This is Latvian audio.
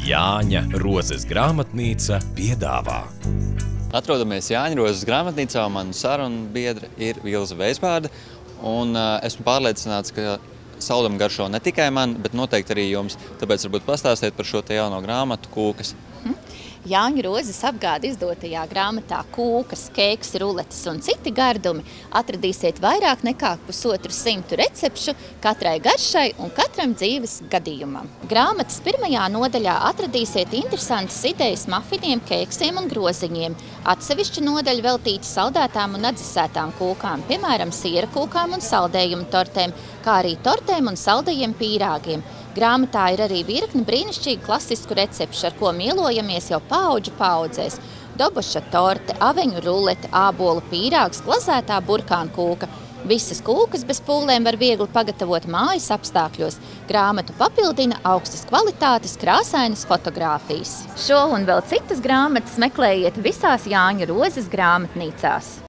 Jāņa Rozes grāmatnīca piedāvā. Atrodamies Jāņa Rozes grāmatnīcā, un mana sarunu biedre ir Vilze Veisbārde. Esmu pārliecināts, ka saldumi garšo ne tikai man, bet noteikti arī jums. Tāpēc varbūt pastāstiet par šo te jauno grāmatu Kūkas. Jāņa Rozes apgāde izdotajā grāmatā Kūkas, kēks, ruletes un citi gardumi atradīsiet vairāk nekā 100 recepšu katrai garšai un katram dzīves gadījumam. Grāmatas pirmajā nodaļā atradīsiet interesantas idejas mafiniem, kēksiem un groziņiem. Atsevišķa nodaļa veltīta saldētām un atdzesētām kūkām, piemēram, siera kūkām un saldējumu tortēm, kā arī tortēm un saldajiem pīrāgiem. Grāmatā ir arī virkni brīnišķīgi klasisku recepšu, ar ko mielojamies jau paudžu paudzēs. Doboša torte, aveņu rulete, ābolu pīrāgs, glazētā burkāna kūka. Visas kūkas bez pūlēm var viegli pagatavot mājas apstākļos. Grāmatu papildina augstas kvalitātes krāsainas fotogrāfijas. Šo un vēl citas grāmatas meklējiet visās Jāņa Rozes grāmatnīcās.